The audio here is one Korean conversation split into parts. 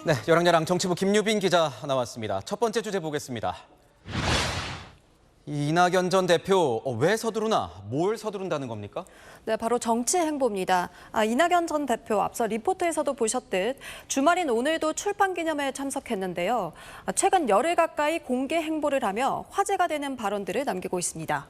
네, 열왕야랑 정치부 김유빈 기자 나왔습니다. 첫 번째 주제 보겠습니다. 이낙연 전 대표 왜 서두르나? 뭘 서두른다는 겁니까? 네, 바로 정치 행보입니다. 이낙연 전 대표 앞서 리포트에서도 보셨듯 주말인 오늘도 출판 기념회에 참석했는데요. 최근 열흘 가까이 공개 행보를 하며 화제가 되는 발언들을 남기고 있습니다.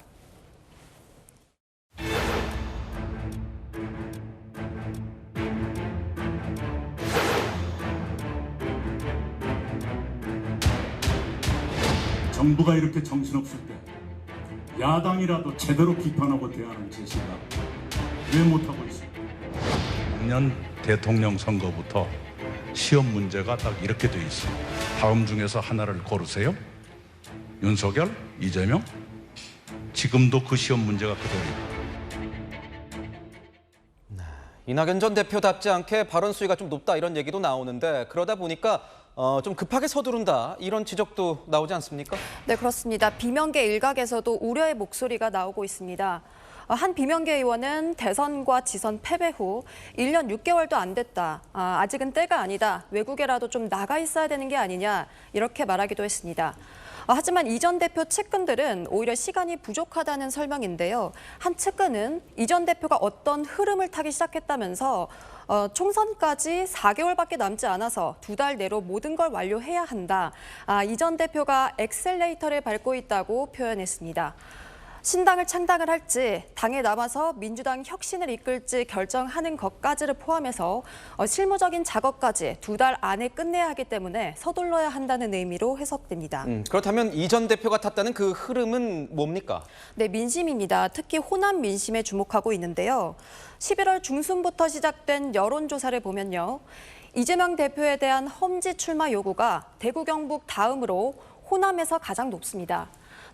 정부가 이렇게 정신없을 때 야당이라도 제대로 비판하고 대하는 제시가 왜 못하고 있습니까? 작년 대통령 선거부터 시험 문제가 딱 이렇게 돼 있어요. 다음 중에서 하나를 고르세요. 윤석열, 이재명. 지금도 그 시험 문제가 그대로입니다. 이낙연 전 대표답지 않게 발언 수위가 좀 높다 이런 얘기도 나오는데 그러다 보니까 좀 급하게 서두른다 이런 지적도 나오지 않습니까? 네, 그렇습니다. 비명계 일각에서도 우려의 목소리가 나오고 있습니다. 한 비명계 의원은 대선과 지선 패배 후 1년 6개월도 안 됐다. 아직은 때가 아니다. 외국에라도 좀 나가 있어야 되는 게 아니냐 이렇게 말하기도 했습니다. 하지만 이 전 대표 측근들은 오히려 시간이 부족하다는 설명인데요. 한 측근은 이 전 대표가 어떤 흐름을 타기 시작했다면서 총선까지 4개월밖에 남지 않아서 2달 내로 모든 걸 완료해야 한다. 이 전 대표가 엑셀레이터를 밟고 있다고 표현했습니다. 신당을 창당을 할지 당에 남아서 민주당 혁신을 이끌지 결정하는 것까지를 포함해서 실무적인 작업까지 2달 안에 끝내야 하기 때문에 서둘러야 한다는 의미로 해석됩니다. 그렇다면 이 전 대표가 탔다는 그 흐름은 뭡니까? 네, 민심입니다. 특히 호남 민심에 주목하고 있는데요. 11월 중순부터 시작된 여론조사를 보면요. 이재명 대표에 대한 험지 출마 요구가 대구 경북 다음으로 호남에서 가장 높습니다.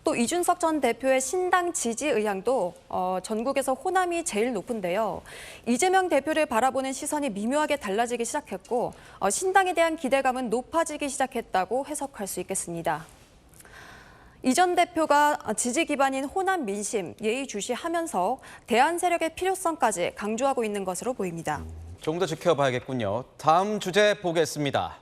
또 이준석 전 대표의 신당 지지 의향도 전국에서 호남이 제일 높은데요. 이재명 대표를 바라보는 시선이 미묘하게 달라지기 시작했고 신당에 대한 기대감은 높아지기 시작했다고 해석할 수 있겠습니다. 이 전 대표가 지지 기반인 호남 민심 예의주시하면서 대안 세력의 필요성까지 강조하고 있는 것으로 보입니다. 조금 더 지켜봐야겠군요. 다음 주제 보겠습니다.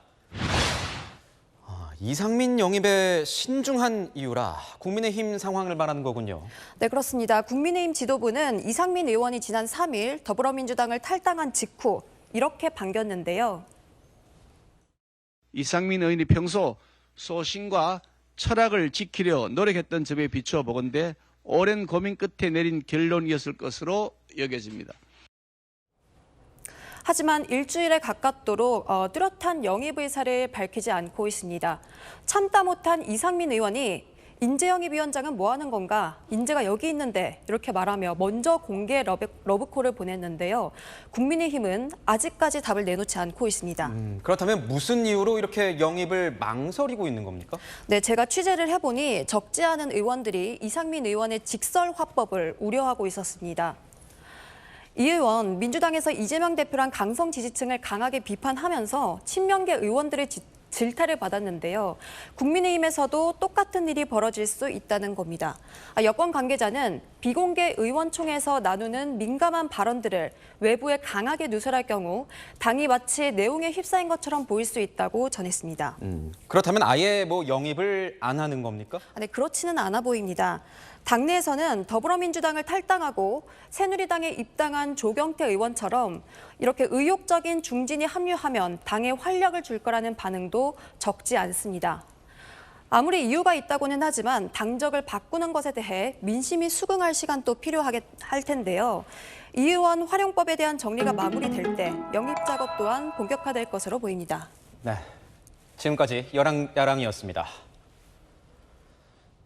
이상민 영입에 신중한 이유라 국민의힘 상황을 말하는 거군요. 네, 그렇습니다. 국민의힘 지도부는 이상민 의원이 지난 3일 더불어민주당을 탈당한 직후 이렇게 반겼는데요. 이상민 의원이 평소 소신과 철학을 지키려 노력했던 점에 비추어 보건대 오랜 고민 끝에 내린 결론이었을 것으로 여겨집니다. 하지만 일주일에 가깝도록 뚜렷한 영입 의사를 밝히지 않고 있습니다. 참다 못한 이상민 의원이 인재영입위원장은 뭐 하는 건가? 인재가 여기 있는데 이렇게 말하며 먼저 공개 러브콜을 보냈는데요. 국민의힘은 아직까지 답을 내놓지 않고 있습니다. 그렇다면 무슨 이유로 이렇게 영입을 망설이고 있는 겁니까? 네, 제가 취재를 해보니 적지 않은 의원들이 이상민 의원의 직설 화법을 우려하고 있었습니다. 이 의원, 민주당에서 이재명 대표랑 강성 지지층을 강하게 비판하면서 친명계 의원들의 질타를 받았는데요. 국민의힘에서도 똑같은 일이 벌어질 수 있다는 겁니다. 여권 관계자는 비공개 의원총회에서 나누는 민감한 발언들을 외부에 강하게 누설할 경우 당이 마치 내용에 휩싸인 것처럼 보일 수 있다고 전했습니다. 그렇다면 아예 영입을 안 하는 겁니까? 네, 그렇지는 않아 보입니다. 당내에서는 더불어민주당을 탈당하고 새누리당에 입당한 조경태 의원처럼 이렇게 의욕적인 중진이 합류하면 당에 활력을 줄 거라는 반응도 적지 않습니다. 아무리 이유가 있다고는 하지만 당적을 바꾸는 것에 대해 민심이 수긍할 시간도 필요할 텐데요. 이 의원 활용법에 대한 정리가 마무리될 때 영입 작업 또한 본격화될 것으로 보입니다. 네, 지금까지 열왕야랑이었습니다.